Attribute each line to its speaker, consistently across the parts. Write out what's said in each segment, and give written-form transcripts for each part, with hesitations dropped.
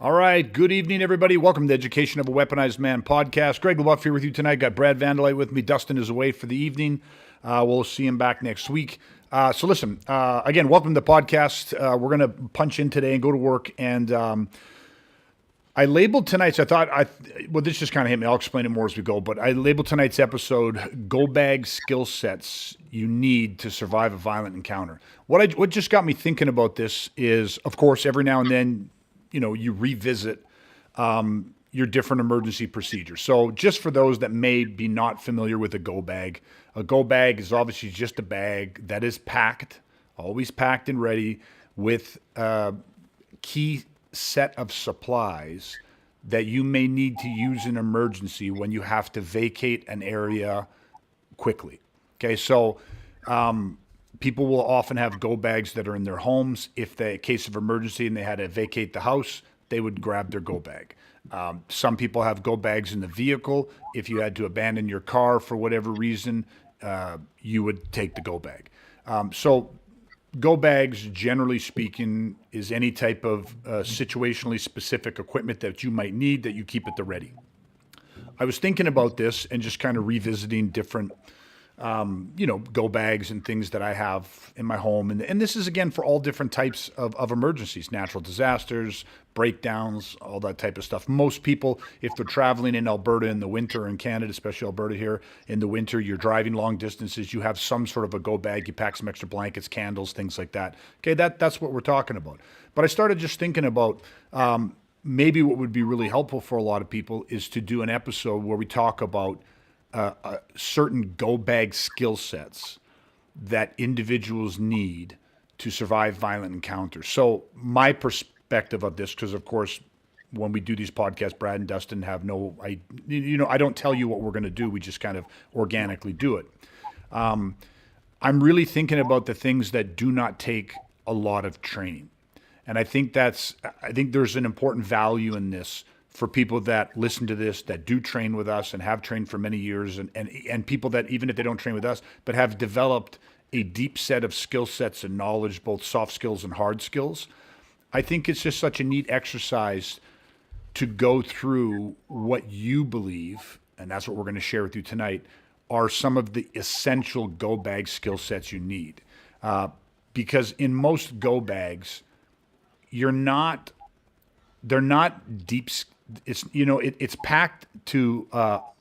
Speaker 1: All right. Good evening, everybody. Welcome to the Education of a Weaponized Man podcast. Greg LeBuff here with you tonight. Got Brad Vandelite with me. Dustin is away for the evening. We'll see him back next week. So listen, again, welcome to the podcast. We're going to punch in today and go to work. And I labeled tonight's, this just kind of hit me. I'll explain it more as we go. But I labeled tonight's episode, Go Bag Skill Sets You Need to Survive a Violent Encounter. What just got me thinking about this is, of course, every now and then, you revisit your different emergency procedures. So just for those that may be not familiar with a go bag is obviously just a bag that is packed, always packed and ready with a key set of supplies that you may need to use in emergency when you have to vacate an area quickly. Okay, so people will often have go bags that are in their homes. If in case of emergency and they had to vacate the house, they would grab their go bag. Some people have go bags in the vehicle. If you had to abandon your car for whatever reason, you would take the go bag. So go bags, generally speaking, is any type of situationally specific equipment that you might need that you keep at the ready. I was thinking about this and just kind of revisiting different go bags and things that I have in my home. And this is, again, for all different types of emergencies, natural disasters, breakdowns, all that type of stuff. Most people, if they're traveling in Alberta in the winter, in Canada, especially Alberta here, in the winter, you're driving long distances, you have some sort of a go bag, you pack some extra blankets, candles, things like that. Okay, that's what we're talking about. But I started just thinking about maybe what would be really helpful for a lot of people is to do an episode where we talk about certain go bag skill sets that individuals need to survive violent encounters. So my perspective of this, because of course, when we do these podcasts, Brad and Dustin have I don't tell you what we're going to do. We just kind of organically do it. I'm really thinking about the things that do not take a lot of training. And I think there's an important value in this for people that listen to this, that do train with us and have trained for many years, and people that, even if they don't train with us, but have developed a deep set of skill sets and knowledge, both soft skills and hard skills. I think it's just such a neat exercise to go through what you believe, and that's what we're going to share with you tonight, are some of the essential go bag skill sets you need. Because in most go bags, they're not deep. It's packed to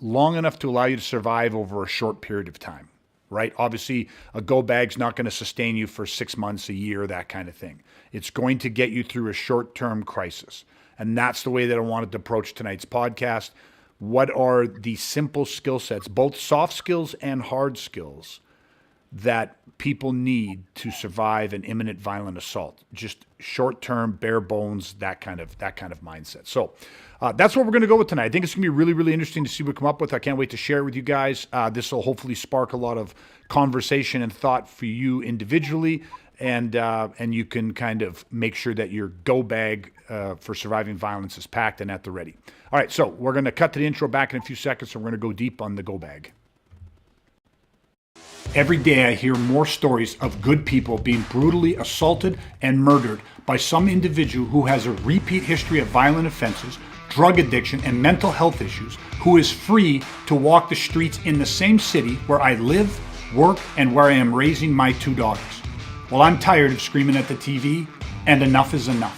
Speaker 1: long enough to allow you to survive over a short period of time, right? Obviously, a go bag's not going to sustain you for 6 months, a year, that kind of thing. It's going to get you through a short-term crisis. And that's the way that I wanted to approach tonight's podcast. What are the simple skill sets, both soft skills and hard skills, that people need to survive an imminent violent assault? Just short-term, bare bones, that kind of mindset. So that's what we're going to go with tonight. I think it's going to be really, really interesting to see what we come up with. I can't wait to share it with you guys. This will hopefully spark a lot of conversation and thought for you individually, and you can kind of make sure that your go bag for surviving violence is packed and at the ready. All right, so we're going to cut to the intro back in a few seconds, so we're going to go deep on the go bag. Every day I hear more stories of good people being brutally assaulted and murdered by some individual who has a repeat history of violent offenses, drug addiction, and mental health issues, who is free to walk the streets in the same city where I live, work, and where I am raising my 2 daughters. Well, I'm tired of screaming at the TV, and enough is enough.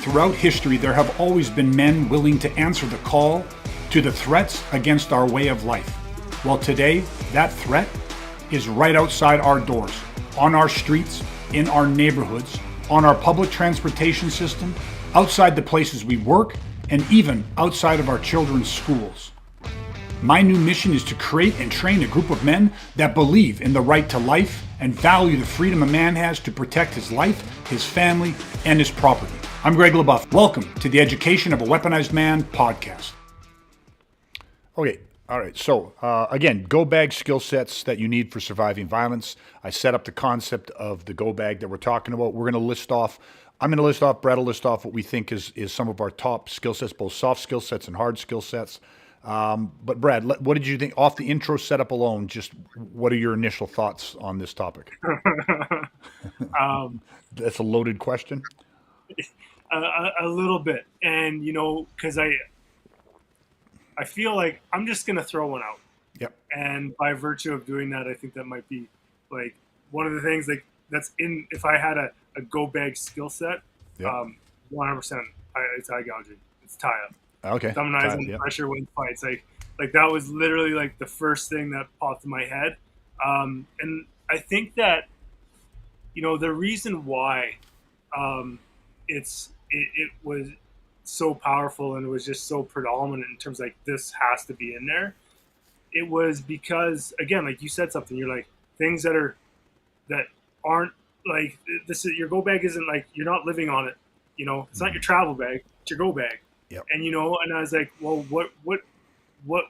Speaker 1: Throughout history, there have always been men willing to answer the call to the threats against our way of life. Well, today, that threat is right outside our doors, on our streets, in our neighborhoods, on our public transportation system, outside the places we work, and even outside of our children's schools. My new mission is to create and train a group of men that believe in the right to life and value the freedom a man has to protect his life, his family, and his property. I'm Greg LeBuff. Welcome to the Education of a Weaponized Man podcast. Okay. All right, so again, go bag skill sets that you need for surviving violence. I set up the concept of the go bag that we're talking about. I'm going to list off, Brett will list off what we think is some of our top skill sets, both soft skill sets and hard skill sets. But Brad, what did you think off the intro setup alone? Just what are your initial thoughts on this topic? That's a loaded question.
Speaker 2: a little bit, and because I feel like I'm just gonna throw one out,
Speaker 1: Yep.
Speaker 2: and by virtue of doing that, I think that might be like one of the things like that's in. If I had a go bag skill set,
Speaker 1: Yep.
Speaker 2: 100%, it's eye gouging, it's tie up,
Speaker 1: Okay.
Speaker 2: thumb knives
Speaker 1: Tyler,
Speaker 2: and
Speaker 1: yep.
Speaker 2: pressure wins fights. Like that was literally like the first thing that popped in my head, and I think that the reason why it was so powerful and it was just so predominant in terms of, like, this has to be in there. It was because, again, like you said something, you're like, things that aren't like this is your go bag isn't like you're not living on it. It's not
Speaker 1: Mm-hmm.
Speaker 2: your travel bag, it's your go bag.
Speaker 1: Yep.
Speaker 2: And I was like, well, what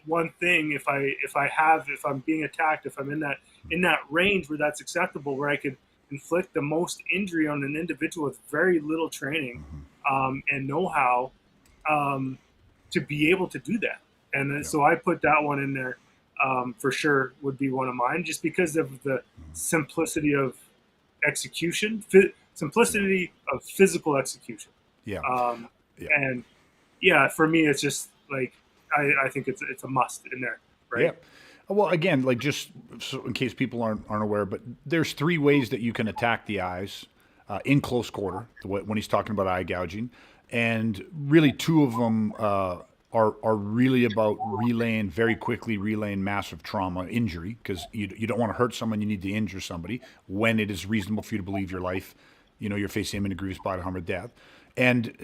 Speaker 2: one thing if I'm being attacked, if I'm in that range where that's acceptable, where I could inflict the most injury on an individual with very little training,
Speaker 1: Mm-hmm.
Speaker 2: and know-how, um, to be able to do that. And
Speaker 1: Yep.
Speaker 2: so I put that one in there, for sure, would be one of mine, just because of the
Speaker 1: Mm-hmm.
Speaker 2: simplicity of execution,
Speaker 1: Yeah.
Speaker 2: simplicity of physical execution.
Speaker 1: Yeah.
Speaker 2: Um,
Speaker 1: Yeah.
Speaker 2: and yeah, for me, it's just like I think it's a must in there,
Speaker 1: Yeah.
Speaker 2: right?
Speaker 1: Well, again, like just so in case people aren't aware, but there's three ways that you can attack the eyes in close quarter when he's talking about eye gouging, and really two of them are really about very quickly relaying massive trauma injury because you don't want to hurt someone, you need to injure somebody when it is reasonable for you to believe your life, you're facing imminent grievous bodily harm or death, and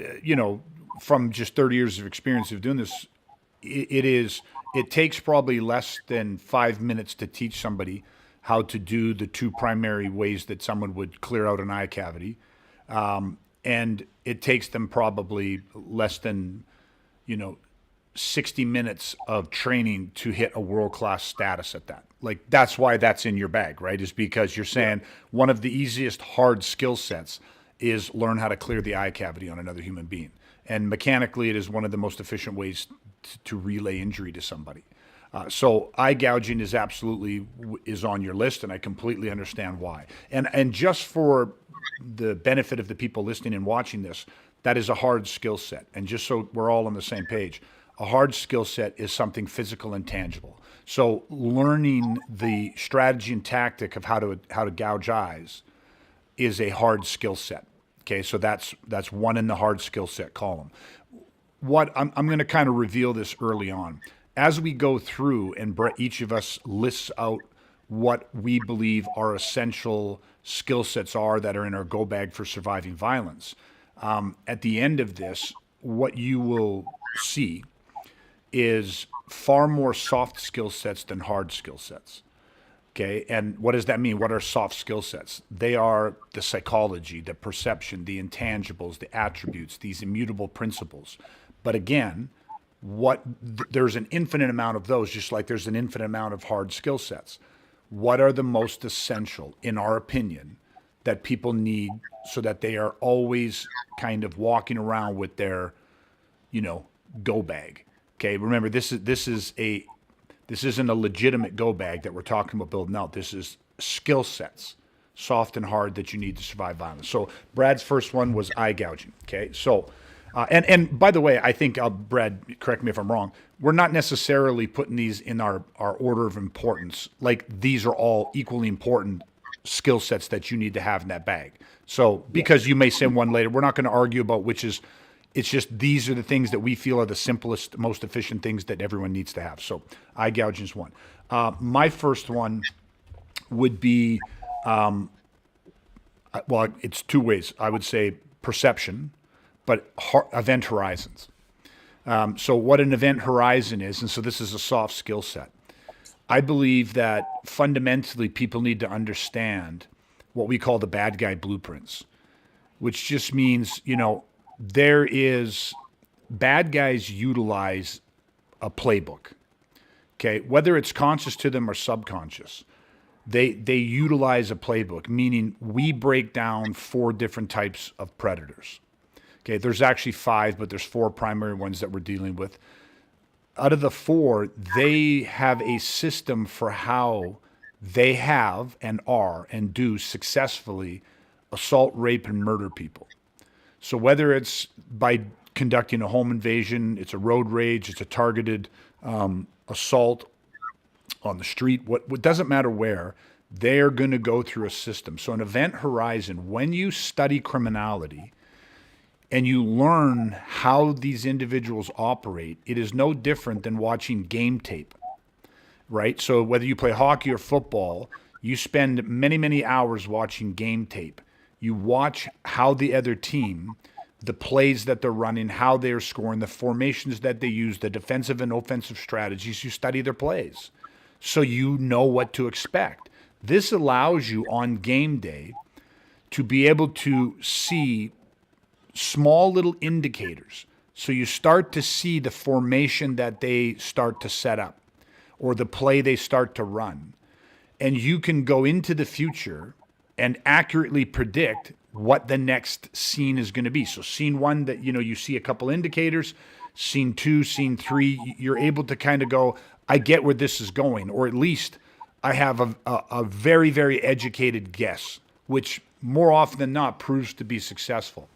Speaker 1: from just 30 years of experience of doing this, it takes probably less than 5 minutes to teach somebody how to do the two primary ways that someone would clear out an eye cavity, and it takes them probably less than you know 60 minutes of training to hit a world class status at that. Like that's why that's in your bag, right? Is because you're
Speaker 2: Yeah,
Speaker 1: saying one of the easiest hard skill sets is learn how to clear the eye cavity on another human being. And mechanically, it is one of the most efficient ways to relay injury to somebody. So eye gouging is absolutely is on your list, and I completely understand why. And just for the benefit of the people listening and watching this, that is a hard skill set. And just so we're all on the same page, a hard skill set is something physical and tangible. So learning the strategy and tactic of how to gouge eyes is a hard skill set. Okay, so that's one in the hard skill set column. What I'm going to kind of reveal this early on as we go through, and each of us lists out what we believe our essential skill sets are that are in our go bag for surviving violence. At the end of this, what you will see is far more soft skill sets than hard skill sets. Okay. And what does that mean? What are soft skill sets? They are the psychology, the perception, the intangibles, the attributes, these immutable principles. But again, there's an infinite amount of those, just like there's an infinite amount of hard skill sets. What are the most essential, in our opinion, that people need so that they are always kind of walking around with their, you know, go bag? Okay. Remember, this isn't a legitimate go bag that we're talking about building out. This is skill sets, soft and hard, that you need to survive violence. So Brad's first one was eye gouging. Okay, so and by the way, I think Brad, correct me if I'm wrong. We're not necessarily putting these in our order of importance. Like these are all equally important skill sets that you need to have in that bag. So
Speaker 2: yeah,
Speaker 1: because you may say one later, we're not going to argue about which is. It's just these are the things that we feel are the simplest, most efficient things that everyone needs to have. So eye gouging is one. My first one would be, well, it's two ways. I would say perception, but event horizons. So what an event horizon is, and so this is a soft skill set. I believe that fundamentally people need to understand what we call the bad guy blueprints, which just means, there is bad guys utilize a playbook. Okay, whether it's conscious to them or subconscious, they utilize a playbook. Meaning, we break down four different types of predators. Okay, there's actually five, but there's four primary ones that we're dealing with. Out of the four, they have a system for how they have and are and do successfully assault, rape, and murder people. So whether it's by conducting a home invasion, it's a road rage, it's a targeted assault on the street, what doesn't matter where, they're going to go through a system. So an event horizon, when you study criminality and you learn how these individuals operate, it is no different than watching game tape, right? So whether you play hockey or football, you spend many, many hours watching game tape. You watch how the other team, the plays that they're running, how they're scoring, the formations that they use, the defensive and offensive strategies. You study their plays so you know what to expect. This allows you on game day to be able to see small little indicators. So you start to see the formation that they start to set up or the play they start to run. And you can go into the future and accurately predict what the next scene is going to be. So scene one, that you see a couple indicators. Scene two, scene three, you're able to kind of go, I get where this is going, or at least I have a very, very educated guess, which more often than not proves to be successful.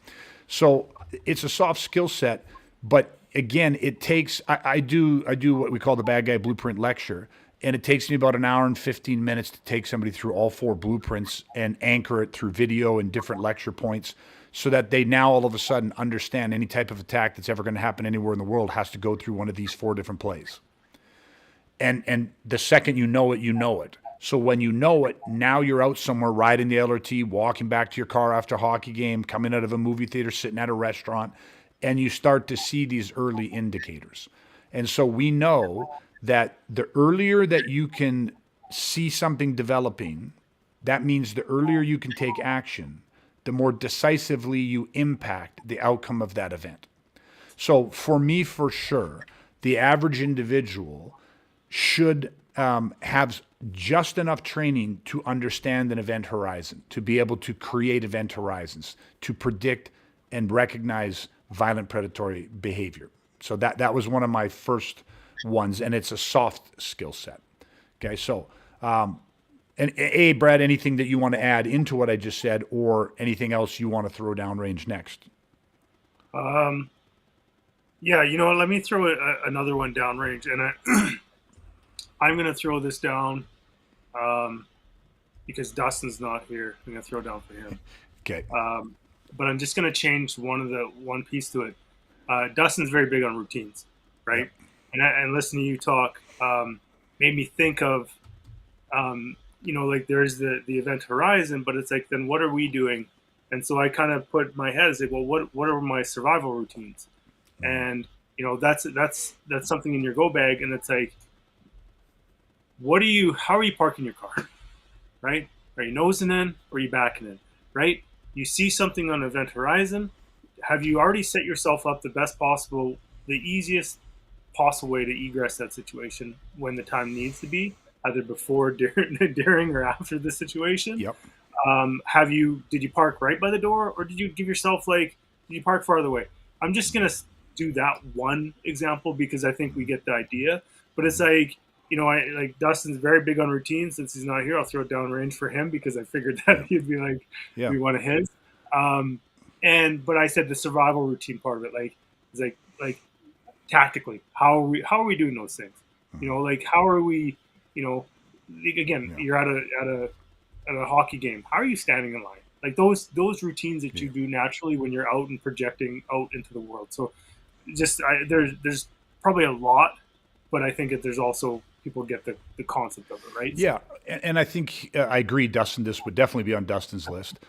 Speaker 1: So it's a soft skill set, but again, it takes, I do what we call the bad guy blueprint lecture, and it takes me about an hour and 15 minutes to take somebody through all 4 blueprints and anchor it through video and different lecture points so that they now all of a sudden understand any type of attack that's ever going to happen anywhere in the world has to go through one of these 4 different plays. And the second you know it, you know it. So when you know it, now you're out somewhere riding the LRT, walking back to your car after a hockey game, coming out of a movie theater, sitting at a restaurant, and you start to see these early indicators. And so we know that the earlier that you can see something developing, that means the earlier you can take action, the more decisively you impact the outcome of that event. So for me, for sure, the average individual should have just enough training to understand an event horizon, to be able to create event horizons, to predict and recognize violent predatory behavior. So that was one of my first ones, and it's a soft skill set. Okay, so and Brad, anything that you want to add into what I just said, or anything else you want to throw downrange next?
Speaker 2: Yeah, what? Let me throw another one downrange, and I'm going to throw this down because Dustin's not here. I'm going to throw it down for him.
Speaker 1: Okay.
Speaker 2: But I'm just going to change one piece to it. Dustin's very big on routines, right? Yeah. And listening to you talk made me think of, like there's the event horizon, but it's like, then what are we doing? And so I kind of put my head as like, well, what are my survival routines? And that's something in your go bag, and it's like, how are you parking your car, right? Are you nosing in or are you backing in, right? You see something on event horizon. Have you already set yourself up the easiest possible way to egress that situation when the time needs to be, either before, during or after the situation?
Speaker 1: Yep.
Speaker 2: Did you park right by the door, or did you give yourself did you park farther away? I'm just going to do that one example because I think we get the idea, but it's like, Dustin's very big on routines. Since he's not here, I'll throw it downrange for him because I figured that he'd be be one of his. But I said the survival routine part of it, is tactically, how are we doing those things? How are we, again, you're at a hockey game. How are you standing in line? Those routines that you do naturally when you're out and projecting out into the world. So there's probably a lot, but I think that there's also people get the concept of it, right?
Speaker 1: Yeah, and I think I agree, Dustin. This would definitely be on Dustin's list.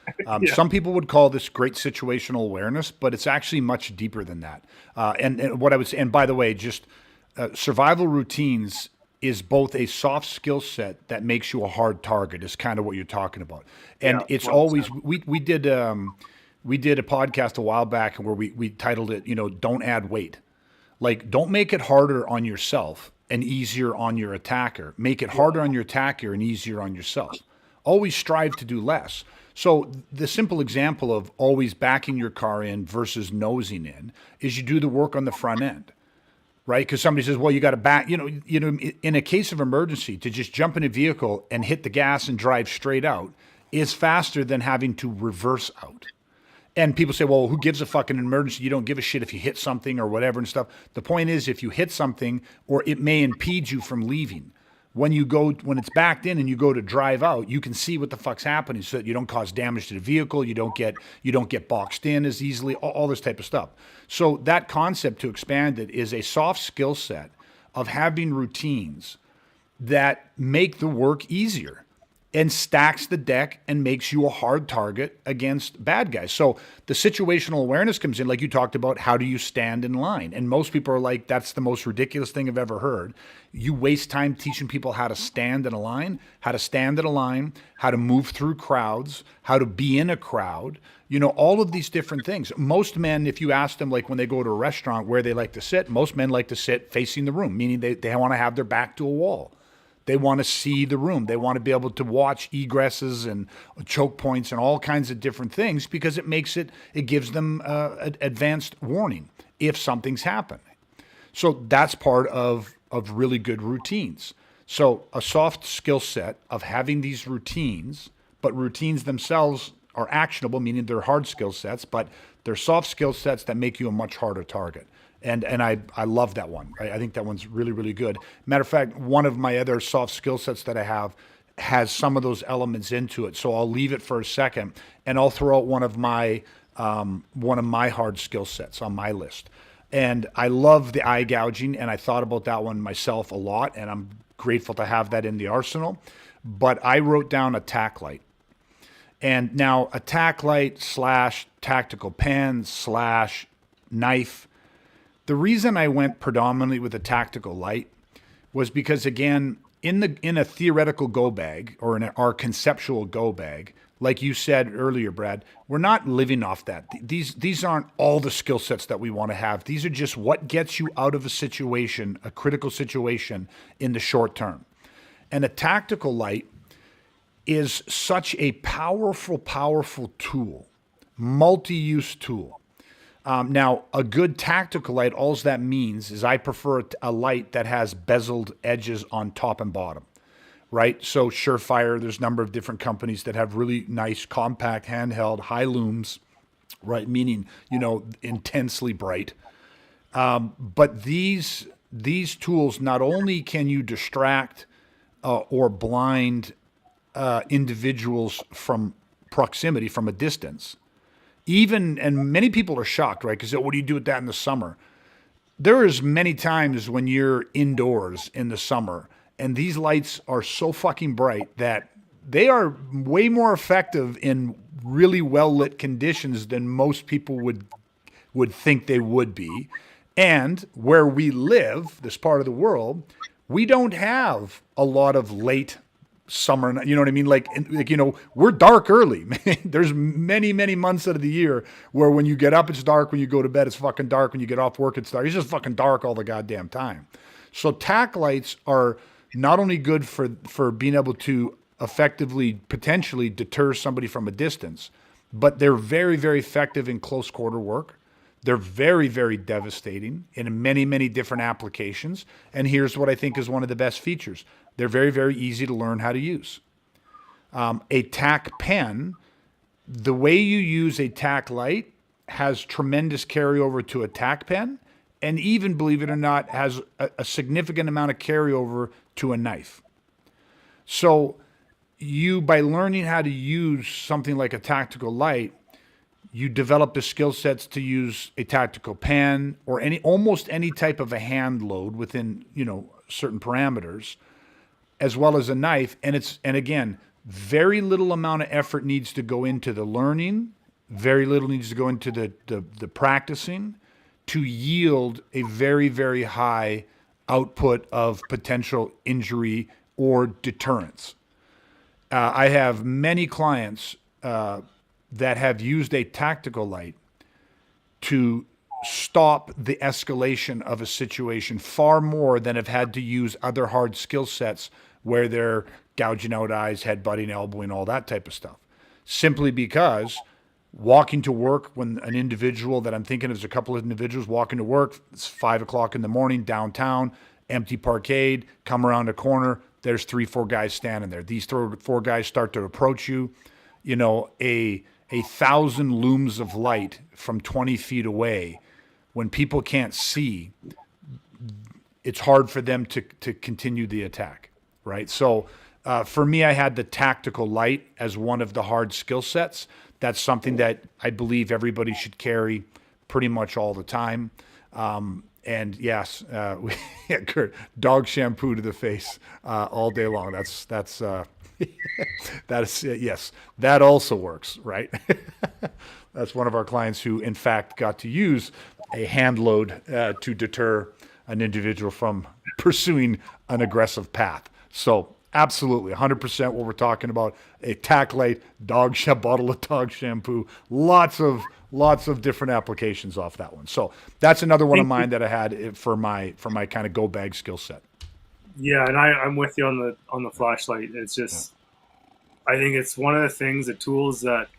Speaker 1: Some people would call this great situational awareness, but it's actually much deeper than that. And what I would say, and by the way, just survival routines is both a soft skill set that makes you a hard target. Is kind of what you're talking about, and it's always we did a podcast a while back where we titled it, don't add weight. Don't make it harder on yourself and easier on your attacker. Make it harder on your attacker and easier on yourself. Always strive to do less. So the simple example of always backing your car in versus nosing in is you do the work on the front end, right? Because somebody says, well, you got to back, in a case of emergency, to just jump in a vehicle and hit the gas and drive straight out is faster than having to reverse out. And people say, well, who gives a fucking emergency? You don't give a shit if you hit something or whatever and stuff. The point is, if you hit something, or it may impede you from leaving. When it's backed in and you go to drive out, you can see what the fuck's happening so that you don't cause damage to the vehicle. You don't get boxed in as easily, all this type of stuff. So that concept, to expand it, is a soft skill set of having routines that make the work easier and stacks the deck and makes you a hard target against bad guys. So the situational awareness comes in, like you talked about. How do you stand in line? And most people are like, that's the most ridiculous thing I've ever heard. You waste time teaching people how to stand in a line, how to move through crowds, how to be in a crowd, all of these different things. Most men, if you ask them, like when they go to a restaurant where they like to sit, most men like to sit facing the room, meaning they want to have their back to a wall. They want to see the room. They want to be able to watch egresses and choke points and all kinds of different things, because it gives them advanced warning if something's happened. So that's part of really good routines. So a soft skill set of having these routines, but routines themselves are actionable, meaning they're hard skill sets, but they're soft skill sets that make you a much harder target. And I love that one. I think that one's really, really good. Matter of fact, one of my other soft skill sets that I have has some of those elements into it. So I'll leave it for a second, and I'll throw out one of my hard skill sets on my list. And I love the eye gouging, and I thought about that one myself a lot, and I'm grateful to have that in the arsenal. But I wrote down a tack light. And now a tack light / tactical pen / knife. The reason I went predominantly with a tactical light was because, again, in a theoretical go bag, or in our conceptual go bag, like you said earlier, Brad, we're not living off that. These aren't all the skill sets that we want to have. These are just what gets you out of a situation, a critical situation, in the short term. And a tactical light is such a powerful, powerful tool, multi-use tool. Now, a good tactical light, all that means is I prefer a light that has bezeled edges on top and bottom, right? So Surefire, there's a number of different companies that have really nice, compact, handheld, high looms, right? Meaning, intensely bright. But these tools, not only can you distract or blind individuals from proximity, from a distance, and many people are shocked, right? Because what do you do with that in the summer? There is many times when you're indoors in the summer, and these lights are so fucking bright that they are way more effective in really well-lit conditions than most people would think they would be. And where we live, this part of the world, we don't have a lot of late summer, you know what I mean? Like, we're dark early. There's many, many months out of the year where when you get up, it's dark. When you go to bed, it's fucking dark. When you get off work, it's dark. It's just fucking dark all the goddamn time. So tack lights are not only good for being able to effectively, potentially deter somebody from a distance, but they're very, very effective in close quarter work. They're very, very devastating in many, many different applications. And here's what I think is one of the best features. They're very, very easy to learn how to use. A tack pen, the way you use a tack light has tremendous carryover to a tack pen, and even, believe it or not, has a significant amount of carryover to a knife. So by learning how to use something like a tactical light, you develop the skill sets to use a tactical pen or almost any type of a hand load within, certain parameters, as well as a knife. And again, very little amount of effort needs to go into the learning. Very little needs to go into the practicing to yield a very, very high output of potential injury or deterrence. I have many clients that have used a tactical light to stop the escalation of a situation far more than have had to use other hard skill sets where they're gouging out eyes, headbutting, elbowing, all that type of stuff. Simply because walking to work, when an individual that I'm thinking is a couple of individuals walking to work, it's 5 o'clock in the morning downtown, empty parkade, come around a corner, there's 3-4 guys standing there. These 4 guys start to approach you. A 1,000 looms of light from 20 feet away, when people can't see, it's hard for them to continue the attack, right? So for me, I had the tactical light as one of the hard skill sets. That's something that I believe everybody should carry pretty much all the time. And yes, Kurt, dog shampoo to the face all day long. That's that is yes, that also works, right? That's one of our clients who, in fact, got to use a hand load to deter an individual from pursuing an aggressive path. So absolutely, 100% what we're talking about. A tack light, bottle of dog shampoo, lots of different applications off that one. So that's another one of mine that I had for my kind of go bag skill set.
Speaker 2: Yeah, and I'm with you on the flashlight. It's just, I think it's one of the things, the tools that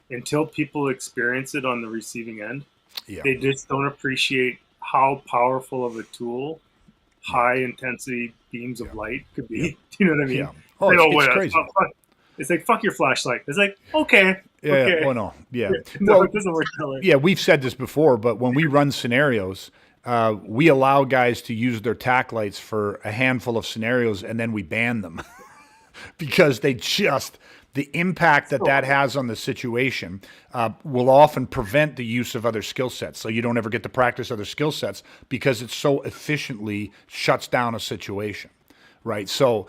Speaker 2: until people experience it on the receiving end, they just don't appreciate how powerful of a tool high intensity beams of light could be. Do you know what I mean?
Speaker 1: Yeah. Oh, it's crazy.
Speaker 2: It's like, fuck your flashlight. It's like, okay.
Speaker 1: Yeah.
Speaker 2: Okay.
Speaker 1: Oh, no. Yeah.
Speaker 2: No, it doesn't work that way.
Speaker 1: Yeah, we've said this before, but when we run scenarios, we allow guys to use their tack lights for a handful of scenarios, and then we ban them because the impact that has on the situation will often prevent the use of other skill sets. So you don't ever get to practice other skill sets because it so efficiently shuts down a situation. Right. So,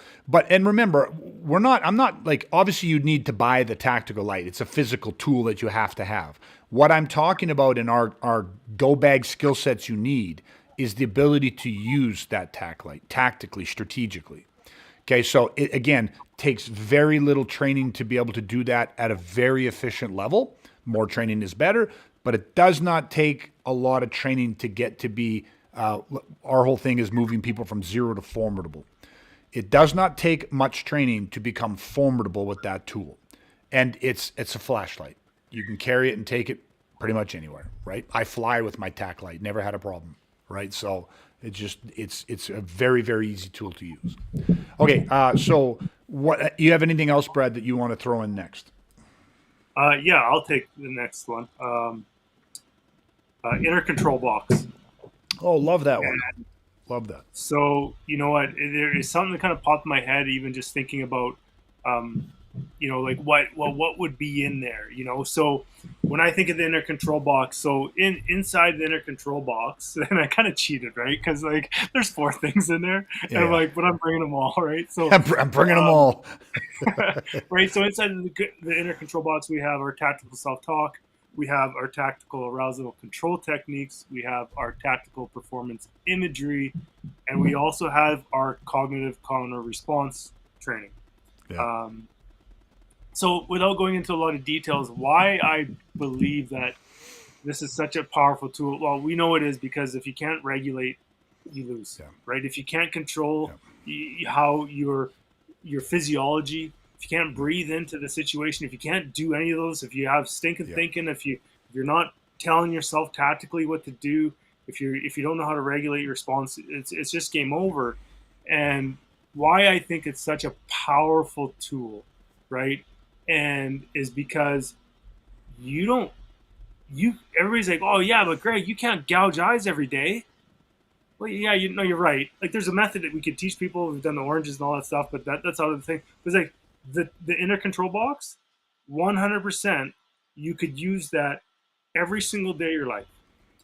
Speaker 1: and remember, I'm not like, obviously you need to buy the tactical light. It's a physical tool that you have to have. What I'm talking about in our go bag skill sets you need is the ability to use that tack light tactically, strategically. Okay. So it, again, takes very little training to be able to do that at a very efficient level. More training is better, but it does not take a lot of training to get to be, our whole thing is moving people from zero to formidable. It does not take much training to become formidable with that tool. And it's a flashlight. You can carry it and take it pretty much anywhere, right? I fly with my tack light, never had a problem, right? So it's a very, very easy tool to use. Okay, so what you have anything else, Brad, that you want to throw in next?
Speaker 2: Yeah, I'll take the next one. Inner control box.
Speaker 1: Oh, love that one. Love that.
Speaker 2: So, you know what? There is something that kind of popped in my head, even just thinking about, like what would be in there, So when I think of the inner control box, so inside the inner control box, and I kind of cheated, right? Because like there's 4 things in there, and I'm like, but I'm bringing them all, right? So
Speaker 1: I'm bringing them all.
Speaker 2: Right. So inside the inner control box, we have our tactical self-talk. We have our tactical arousal control techniques. We have our tactical performance imagery. And we also have our cognitive counter response training.
Speaker 1: Yeah.
Speaker 2: So without going into a lot of details, why I believe that this is such a powerful tool. Well, we know it is because if you can't regulate, you lose, right? If you can't control how your physiology, if you can't breathe into the situation, if you can't do any of those, if you have stinking thinking, if you're not telling yourself tactically what to do, if you don't know how to regulate your response, it's just game over. And why I think it's such a powerful tool, right? And is because everybody's like, oh yeah, but Greg, you can't gouge eyes every day. Well, yeah, you're right. Like there's a method that we could teach people. We've done the oranges and all that stuff, but that's out of the thing. It's like the inner control box, 100%, you could use that every single day of your life.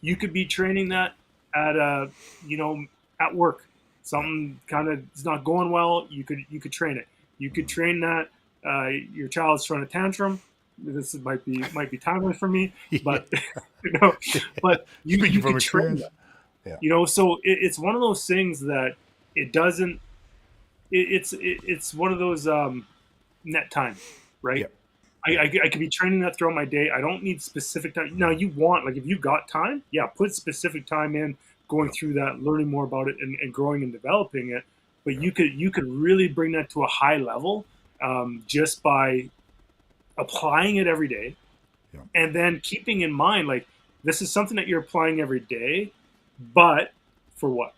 Speaker 2: You could be training that at at work. Something kind of is not going well, you could train it. You could train that your child's throwing a tantrum. This might be timely for me, but but you can train that. Yeah. So it's one of those things that it doesn't. It's one of those net time, right? Yep. I could be training that throughout my day. I don't need specific time. Now you want, like, if you got time, put specific time in going through that, learning more about it, and growing and developing it. But you could really bring that to a high level just by applying it every day, and then keeping in mind, like, this is something that you're applying every day, but for what?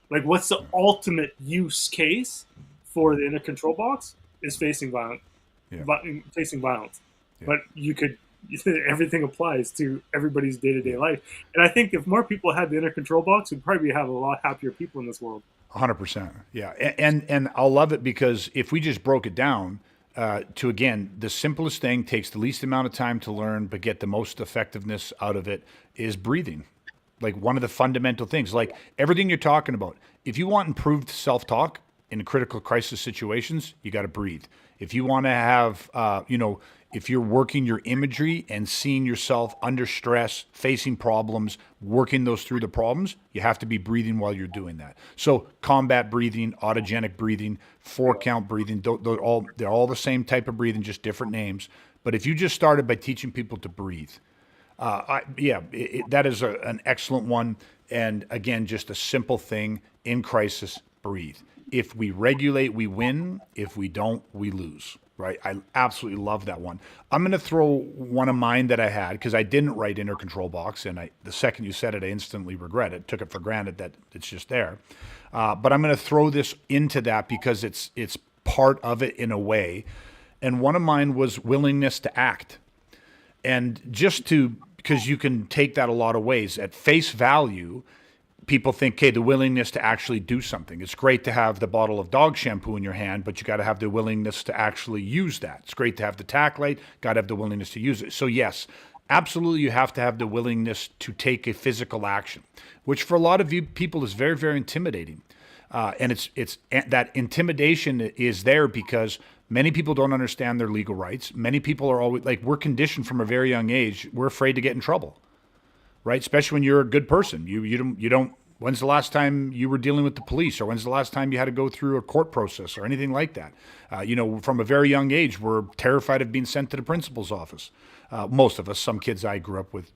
Speaker 2: Like, what's the ultimate use case for the inner control box? Is facing violence. Facing violence. But you could everything applies to everybody's day-to-day life. And I think if more people had the inner control box, we'd probably have a lot happier people in this world.
Speaker 1: 100%. Yeah. And I'll love it because if we just broke it down to, again, the simplest thing takes the least amount of time to learn, but get the most effectiveness out of it is breathing. Like one of the fundamental things, like everything you're talking about. If you want improved self-talk in critical crisis situations, you got to breathe. If you want to have, if you're working your imagery and seeing yourself under stress, facing problems, working those through the problems, you have to be breathing while you're doing that. So combat breathing, autogenic breathing, 4-count breathing, they're all the same type of breathing, just different names. But if you just started by teaching people to breathe, that is an excellent one. And again, just a simple thing in crisis: breathe. If we regulate, we win. If we don't, we lose. Right? I absolutely love that one. I'm going to throw one of mine that I had because I didn't write inner control box, and the second you said it, I instantly regret it. Took it for granted that it's just there. But I'm going to throw this into that because it's part of it in a way. And one of mine was willingness to act. And because you can take that a lot of ways. At face value, people think, okay, the willingness to actually do something. It's great to have the bottle of dog shampoo in your hand, but you got to have the willingness to actually use that. It's great to have the tack light, got to have the willingness to use it. So yes, absolutely, you have to have the willingness to take a physical action, which for a lot of you people is very, very intimidating. And it's that intimidation is there because many people don't understand their legal rights. Many people are always like, we're conditioned from a very young age. We're afraid to get in trouble, right? Especially when you're a good person. You don't. When's the last time you were dealing with the police, or when's the last time you had to go through a court process or anything like that? From a very young age, we're terrified of being sent to the principal's office. Most of us, some kids I grew up with,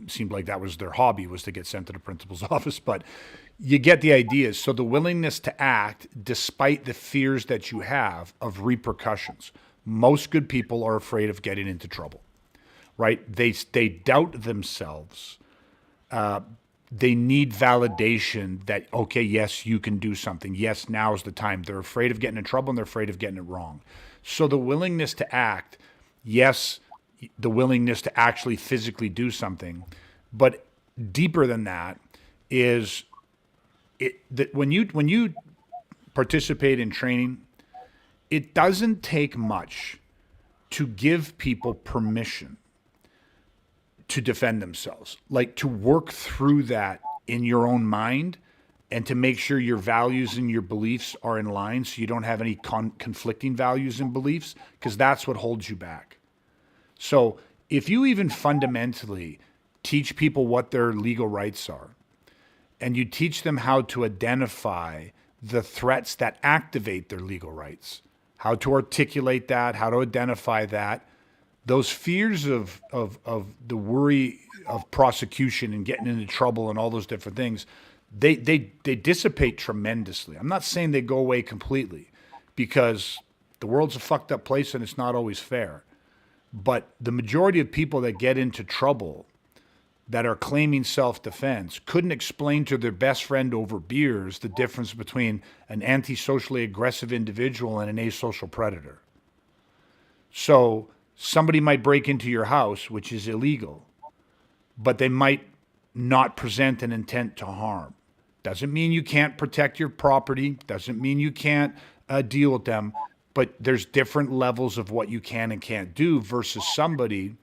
Speaker 1: seemed like that was their hobby, was to get sent to the principal's office. But you get the idea. So the willingness to act despite the fears that you have of repercussions. Most good people are afraid of getting into trouble, right? They doubt themselves. They need validation that, okay, yes, you can do something. Yes, now's the time. They're afraid of getting in trouble and they're afraid of getting it wrong. So the willingness to act, yes, the willingness to actually physically do something, but deeper than that is that when you participate in training, it doesn't take much to give people permission to defend themselves, like to work through that in your own mind and to make sure your values and your beliefs are in line so you don't have any conflicting values and beliefs, because that's what holds you back. So if you even fundamentally teach people what their legal rights are, and you teach them how to identify the threats that activate their legal rights, how to articulate that, how to identify that, those fears of the worry of prosecution and getting into trouble and all those different things, they dissipate tremendously. I'm not saying they go away completely, because the world's a fucked up place and it's not always fair. But the majority of people that get into trouble that are claiming self-defense couldn't explain to their best friend over beers the difference between an antisocially aggressive individual and an asocial predator. So somebody might break into your house, which is illegal, but they might not present an intent to harm. Doesn't mean you can't protect your property, doesn't mean you can't deal with them, but there's different levels of what you can and can't do versus somebody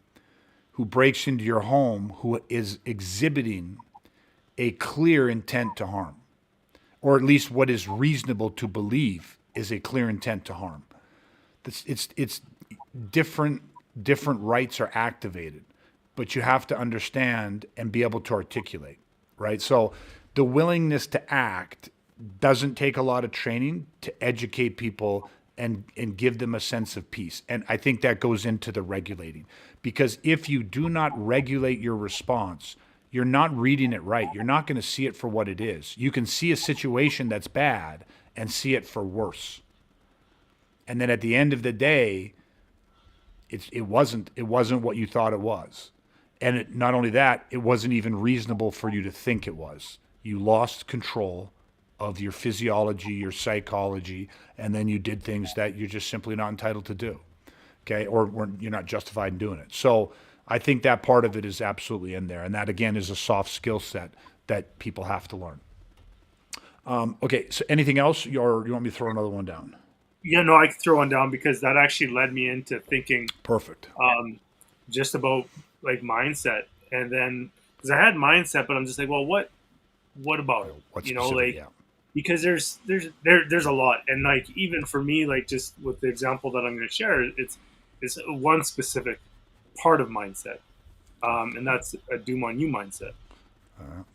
Speaker 1: who breaks into your home who is exhibiting a clear intent to harm, or at least what is reasonable to believe is a clear intent to harm. It's different rights are activated, but you have to understand and be able to articulate, right? So the willingness to act doesn't take a lot of training to educate people and give them a sense of peace. And I think that goes into the regulating, because if you do not regulate your response, you're not reading it right. You're not going to see it for what it is. You can see a situation that's bad and see it for worse. And then at the end of the day, it wasn't what you thought it was. And not only that, it wasn't even reasonable for you to think it was. You lost control of your physiology, your psychology, and then you did things that you're just simply not entitled to do, okay? Or you're not justified in doing it. So I think that part of it is absolutely in there. And that, again, is a soft skill set that people have to learn. Okay, so anything else, or you want me to throw another one down?
Speaker 2: Yeah, no, I could throw one down because that actually led me into thinking
Speaker 1: Perfect.
Speaker 2: just about like mindset, and then because I had mindset, but I'm just like, well, what about it?
Speaker 1: What
Speaker 2: You know,
Speaker 1: specific?
Speaker 2: like
Speaker 1: Yeah.
Speaker 2: because there's a lot, and like even for me, like just with the example that I'm going to share, it's one specific part of mindset, and that's a doom on you mindset.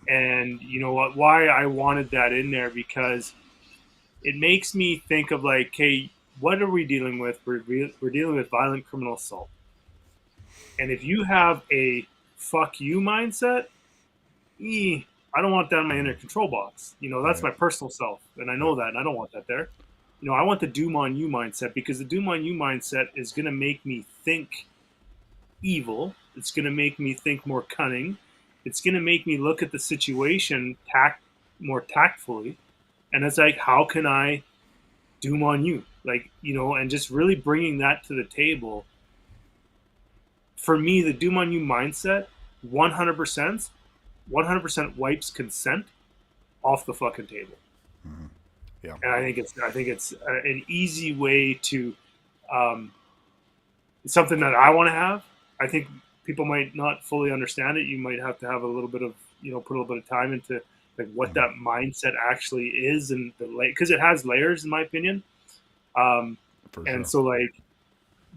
Speaker 2: And you know what? Why I wanted that in there because it makes me think of like, hey, what are we dealing with? We're dealing with violent criminal assault, and if you have a fuck you mindset, I don't want that in my inner control box. You know, that's
Speaker 1: Right.
Speaker 2: my personal self, and I know
Speaker 1: Yep.
Speaker 2: that, and I don't want that there. You know, I want the doom on you mindset because the doom on you mindset is going to make me think evil. It's going to make me think more cunning. It's going to make me look at the situation more tactfully. And it's like, how can I doom on you? Like, you know, and just really bringing that to the table. For me, the doom on you mindset, 100%, 100% wipes consent off the fucking table.
Speaker 1: Yeah.
Speaker 2: And I think it's an easy way to um, it's something that I want to have. I think people might not fully understand it. You might have to have a little bit of put a little bit of time into like what that mindset actually is and the because it has layers in my opinion. Um,
Speaker 1: For
Speaker 2: and
Speaker 1: sure.
Speaker 2: so like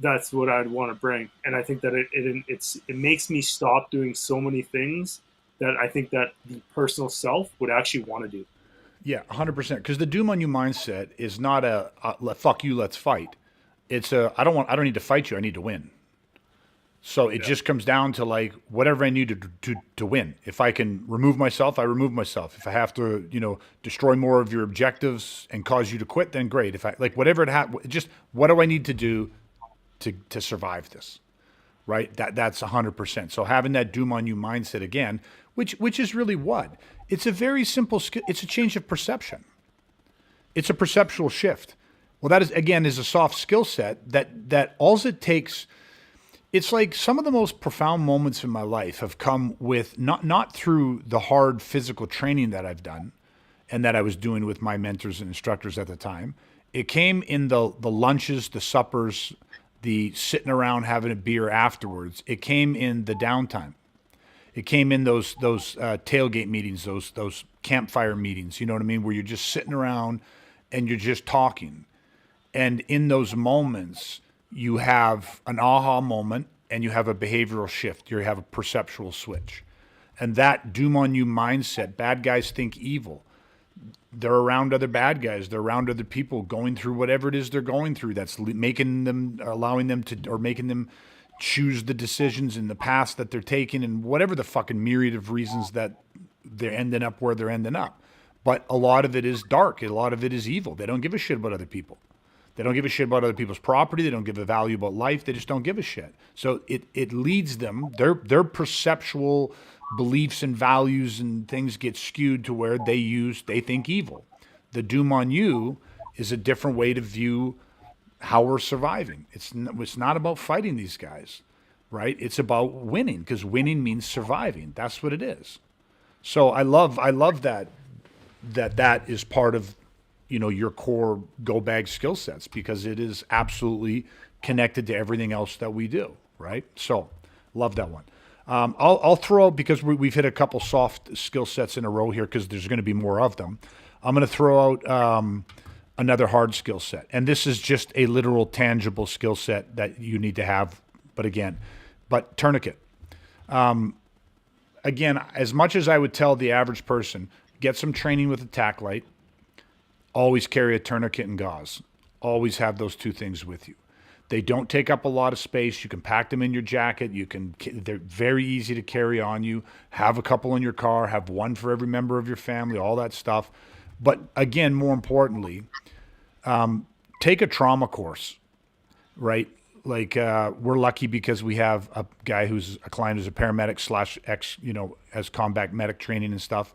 Speaker 2: that's what I'd want to bring. And I think that it makes me stop doing so many things that I think that the personal self would actually want to do.
Speaker 1: Yeah, 100%. Because the doom on you mindset is not fuck you, let's fight. It's a I don't need to fight you. I need to win. So it
Speaker 2: Yeah.
Speaker 1: just comes down to like whatever I need to win. If I can remove myself, I remove myself. If I have to, destroy more of your objectives and cause you to quit, then great. If I like whatever just what do I need to do to survive this? Right? That's 100%. So having that doom on you mindset again, which is really what? It's a very simple skill. It's a change of perception. It's a perceptual shift. Well, that is again is a soft skill set that all it takes. It's like some of the most profound moments in my life have come with not through the hard physical training that I've done and that I was doing with my mentors and instructors at the time. It came in the lunches, the suppers, the sitting around having a beer afterwards. It came in the downtime. It came in those tailgate meetings, those campfire meetings. You know what I mean, where you're just sitting around and you're just talking. And in those moments, you have an aha moment and you have a behavioral shift. You have a perceptual switch. And that doom on you mindset, bad guys think evil. They're around other bad guys. They're around other people going through whatever it is they're going through that's making them, allowing them to, or making them choose the decisions in the past that they're taking and whatever the fucking myriad of reasons that they're ending up where they're ending up. But a lot of it is dark. A lot of it is evil. They don't give a shit about other people. They don't give a shit about other people's property. They don't give a value about life. They just don't give a shit. So it leads them, their perceptual beliefs and values and things get skewed to where they think evil. The doom on you is a different way to view how we're surviving. It's not about fighting these guys, right? It's about winning because winning means surviving. That's what it is. So I love that is part of your core go bag skill sets because it is absolutely connected to everything else that we do, right? So love that one. I'll throw because we've hit a couple soft skill sets in a row here because there's going to be more of them. I'm going to throw out another hard skill set, and this is just a literal tangible skill set that you need to have. But tourniquet. Again, as much as I would tell the average person, get some training with a tack light. Always carry a tourniquet and gauze. Always have those two things with you. They don't take up a lot of space. You can pack them in your jacket. They're very easy to carry on you. Have a couple in your car. Have one for every member of your family. All that stuff. But again, more importantly, take a trauma course. Right? Like we're lucky because we have a guy who's a client who's a paramedic slash ex, as combat medic training and stuff.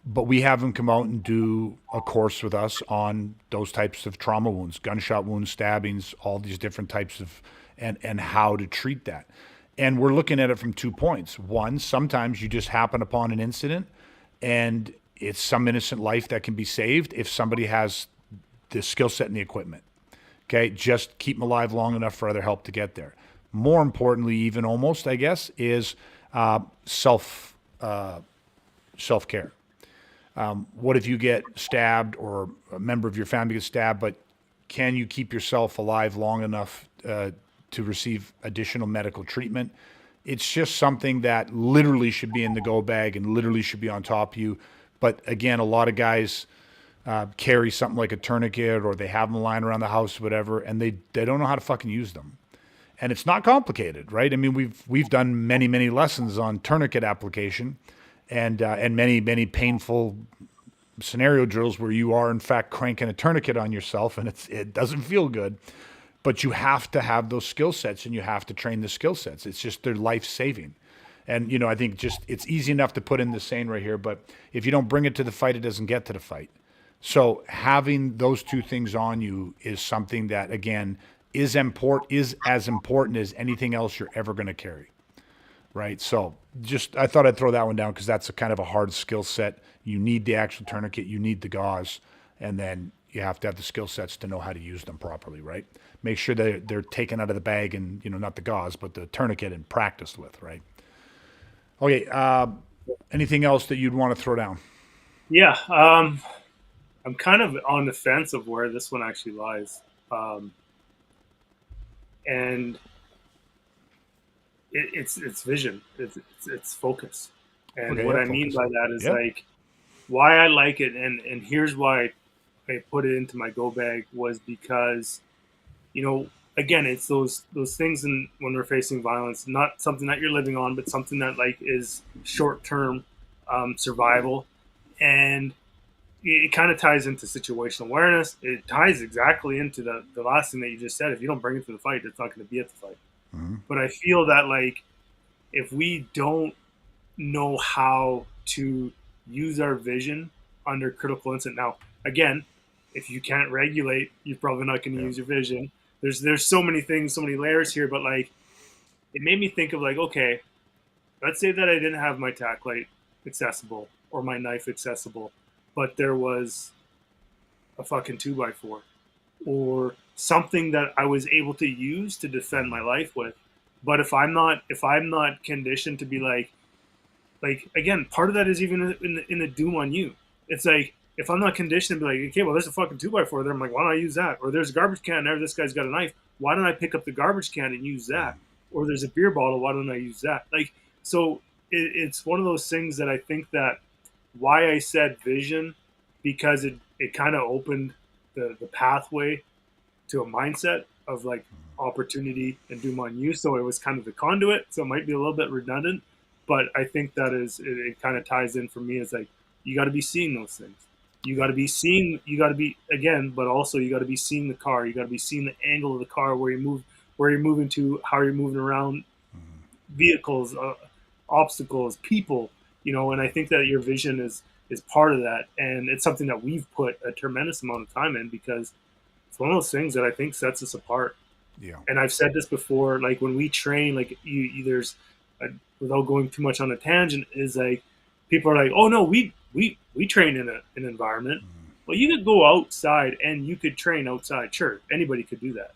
Speaker 1: But we have him come out and do a course with us on those types of trauma wounds, gunshot wounds, stabbings, all these different types of, and how to treat that. And we're looking at it from 2 points. One, sometimes you just happen upon an incident and it's some innocent life that can be saved if somebody has the skill set and the equipment. Okay, just keep them alive long enough for other help to get there. More importantly, even almost, I guess, is self care. What if you get stabbed or a member of your family gets stabbed, but can you keep yourself alive long enough to receive additional medical treatment? It's just something that literally should be in the go bag and literally should be on top of you. But again, a lot of guys carry something like a tourniquet or they have them lying around the house, whatever, and they don't know how to fucking use them. And it's not complicated, right? I mean, we've done many lessons on tourniquet application, and many painful scenario drills where you are in fact cranking a tourniquet on yourself, and it doesn't feel good. But you have to have those skill sets, and you have to train the skill sets. It's just they're life saving. And I think just it's easy enough to put in the saying right here, but if you don't bring it to the fight, it doesn't get to the fight. So having those two things on you is something that, again, is as important as anything else you're ever going to carry, right? So I thought I'd throw that one down because that's a kind of a hard skill set. You need the actual tourniquet, you need the gauze, and then you have to have the skill sets to know how to use them properly, right? Make sure that they're taken out of the bag and, not the gauze, but the tourniquet and practiced with, right? Okay, anything else that you'd want to throw down?
Speaker 2: Yeah, I'm kind of on the fence of where this one actually lies. And it's vision, it's focus. And
Speaker 1: Okay,
Speaker 2: what
Speaker 1: yeah,
Speaker 2: I mean
Speaker 1: focus.
Speaker 2: by that is
Speaker 1: Yeah.
Speaker 2: like why I like it, and here's why I put it into my go bag was because, again, it's those things, and when we're facing violence, not something that you're living on, but something that like is short term survival, and it kind of ties into situational awareness. It ties exactly into the last thing that you just said. If you don't bring it to the fight, it's not going to be at the fight.
Speaker 1: Mm-hmm.
Speaker 2: But I feel that like if we don't know how to use our vision under critical incident, now again, if you can't regulate, you're probably not going to use your vision. There's so many things, so many layers here, but like it made me think of like, okay, let's say that I didn't have my tack light accessible or my knife accessible, but there was a fucking 2x4 or something that I was able to use to defend my life with. But if I'm not conditioned to be like again, part of that is even in the doom on you. It's like if I'm not conditioned to be like, okay, well, there's a fucking 2x4 there. I'm like, why don't I use that? Or there's a garbage can there. This guy's got a knife. Why don't I pick up the garbage can and use that? Or there's a beer bottle. Why don't I use that? Like, so it's one of those things that I think that why I said vision, because it kind of opened the pathway to a mindset of like opportunity and doom on you. So it was kind of the conduit. So it might be a little bit redundant, but I think that it kind of ties in for me as like, you got to be seeing those things. You got to be seeing, but also you got to be seeing the car. You got to be seeing the angle of the car, where you're moving to, how you're moving around vehicles, obstacles, people, and I think that your vision is part of that. And it's something that we've put a tremendous amount of time in because it's one of those things that I think sets us apart.
Speaker 1: Yeah.
Speaker 2: And I've said this before, like when we train, like without going too much on a tangent, is like people are like, oh no, we train in an environment. Well, you could go outside and you could train outside. Sure, anybody could do that,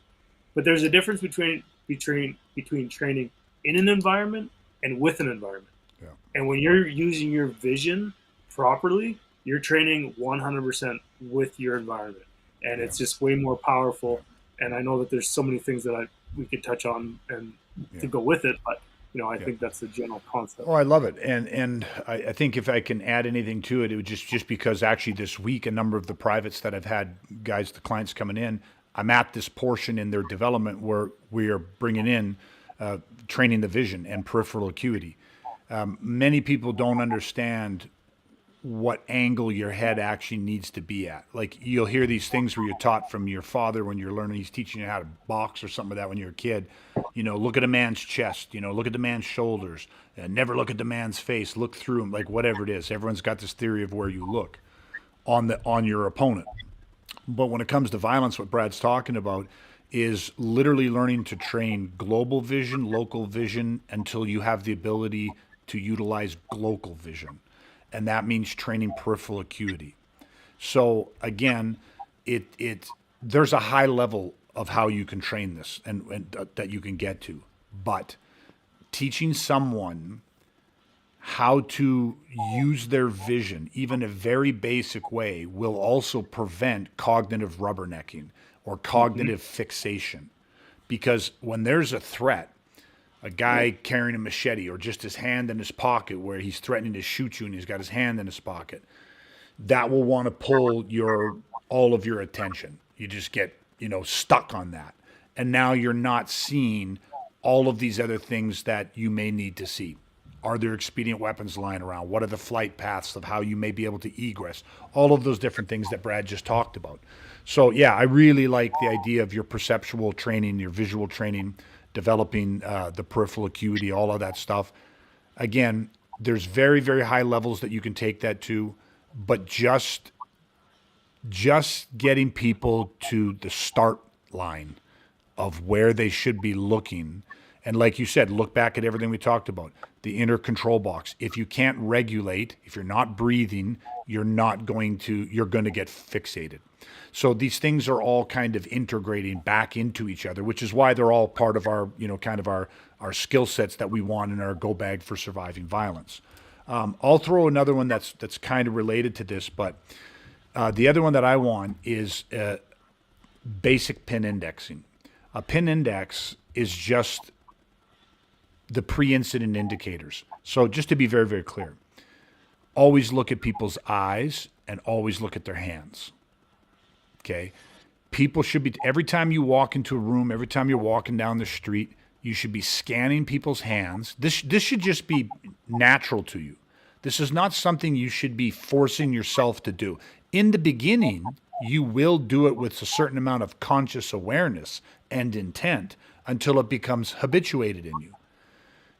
Speaker 2: but there's a difference between training in an environment and with an environment.
Speaker 1: Yeah.
Speaker 2: And when you're using your vision properly, you're training 100% with your environment, and it's just way more powerful. And I know that there's so many things that we could touch on and to go with it, but I think that's the general concept.
Speaker 1: Oh, I love it. And I think if I can add anything to it, it would just because actually this week, a number of the privates that I've had the clients coming in, I'm at this portion in their development where we are bringing in training the vision and peripheral acuity. Many people don't understand what angle your head actually needs to be at. Like you'll hear these things where you're taught from your father when you're learning, he's teaching you how to box or something like that when you're a kid. Look at a man's chest, look at the man's shoulders, never look at the man's face, look through him, like whatever it is. Everyone's got this theory of where you look on your opponent. But when it comes to violence, what Brad's talking about is literally learning to train global vision, local vision, until you have the ability to utilize local vision. And that means training peripheral acuity. So again, there's a high level of how you can train this and that you can get to. But teaching someone how to use their vision, even a very basic way, will also prevent cognitive rubbernecking or cognitive fixation. Because when there's a threat, a guy carrying a machete or just his hand in his pocket where he's threatening to shoot you and he's got his hand in his pocket, that will want to pull all of your attention. You just get, stuck on that. And now you're not seeing all of these other things that you may need to see. Are there expedient weapons lying around? What are the flight paths of how you may be able to egress? All of those different things that Brad just talked about. So yeah, I really like the idea of your perceptual training, your visual training, developing the peripheral acuity, all of that stuff. Again, there's very, very high levels that you can take that to, but just getting people to the start line of where they should be looking. And like you said, look back at everything we talked about. The inner control box. If you can't regulate, if you're not breathing, you're going to get fixated. So these things are all kind of integrating back into each other, which is why they're all part of our, kind of our skill sets that we want in our go bag for surviving violence. I'll throw another one that's kind of related to this, but the other one that I want is basic pin indexing. A pin index is just the pre-incident indicators. So just to be very, very clear, always look at people's eyes and always look at their hands. Okay? People should be, every time you walk into a room, every time you're walking down the street, you should be scanning people's hands. This should just be natural to you. This is not something you should be forcing yourself to do. In the beginning, you will do it with a certain amount of conscious awareness and intent until it becomes habituated in you.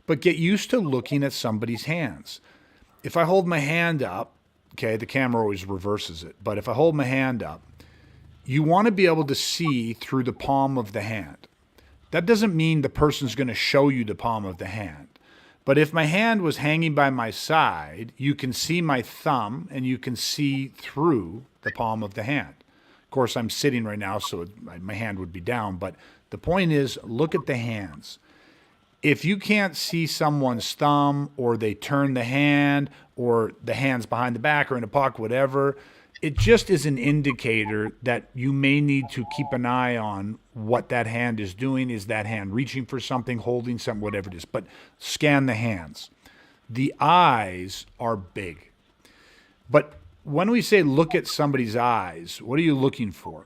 Speaker 1: But get used to looking at somebody's hands. If I hold my hand up, okay, the camera always reverses it, but if I hold my hand up, you want to be able to see through the palm of the hand. That doesn't mean the person's going to show you the palm of the hand. But if my hand was hanging by my side, you can see my thumb and you can see through the palm of the hand. Of course, I'm sitting right now, so my hand would be down, but the point is, look at the hands. If you can't see someone's thumb, or they turn the hand, or the hand's behind the back or in a pocket, whatever, it just is an indicator that you may need to keep an eye on what that hand is doing. Is that hand reaching for something, holding something, whatever it is? But scan the hands. The eyes are big. But when we say look at somebody's eyes, what are you looking for?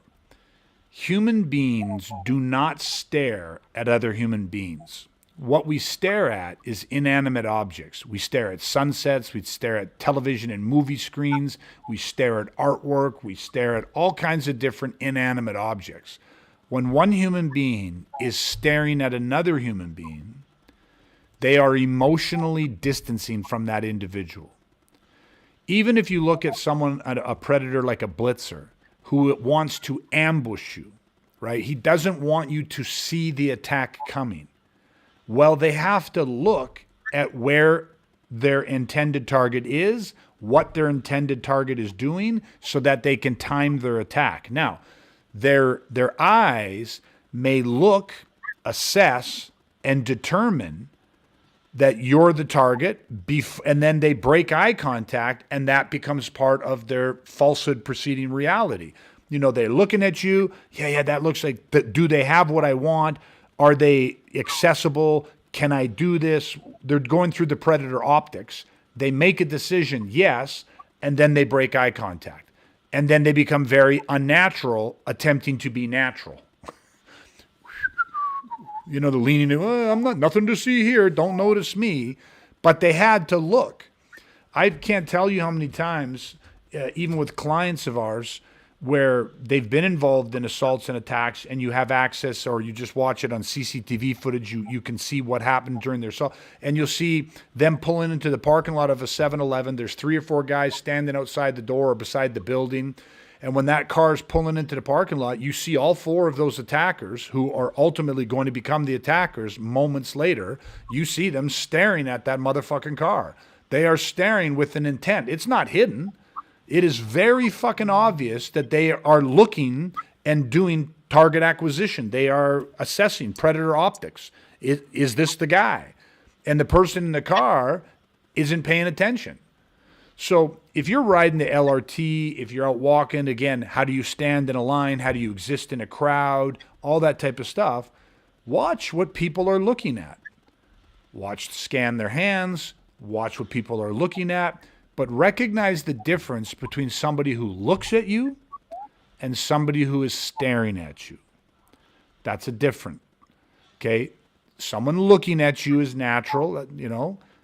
Speaker 1: Human beings do not stare at other human beings. What we stare at is inanimate objects. We stare at sunsets, we stare at television and movie screens, we stare at artwork, we stare at all kinds of different inanimate objects. When one human being is staring at another human being, they are emotionally distancing from that individual. Even if you look at someone, a predator like a blitzer, who wants to ambush you, right? He doesn't want you to see the attack coming. Well, they have to look at where their intended target is, what their intended target is doing, so that they can time their attack. Now, their eyes may look, assess, and determine that you're the target, and then they break eye contact, and that becomes part of their falsehood preceding reality. They're looking at you. Yeah, that looks like, do they have what I want? Are they accessible? Can I do this? They're going through the predator optics. They make a decision, yes, and then they break eye contact. And then they become very unnatural, attempting to be natural. The leaning, I'm not, nothing to see here, don't notice me. But they had to look. I can't tell you how many times, even with clients of ours, where they've been involved in assaults and attacks, and you have access, or you just watch it on CCTV footage, you can see what happened during their assault, and you'll see them pulling into the parking lot of a 7-Eleven. There's 3 or 4 guys standing outside the door or beside the building, And when that car is pulling into the parking lot, you see all four of those attackers who are ultimately going to become the attackers moments later. You see them staring at that motherfucking car. They are staring with an intent. It's not hidden. It is very fucking obvious that they are looking and doing target acquisition. They are assessing predator optics. Is this the guy? And the person in the car isn't paying attention. So if you're riding the LRT, if you're out walking, again, how do you stand in a line? How do you exist in a crowd? All that type of stuff. Watch what people are looking at. Scan their hands. Watch what people are looking at. But recognize the difference between somebody who looks at you and somebody who is staring at you. That's a different. Okay? Someone looking at you is natural,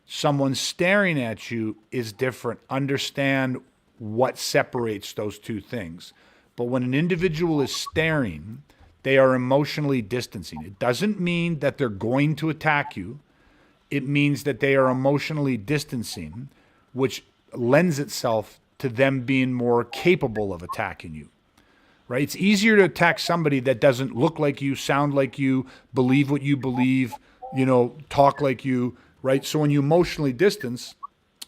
Speaker 1: Someone staring at you is different. Understand what separates those two things. But when an individual is staring, they are emotionally distancing. It doesn't mean that they're going to attack you. It means that they are emotionally distancing, which lends itself to them being more capable of attacking you. Right? It's easier to attack somebody that doesn't look like you, sound like you, believe what you believe, talk like you. Right? So when you emotionally distance,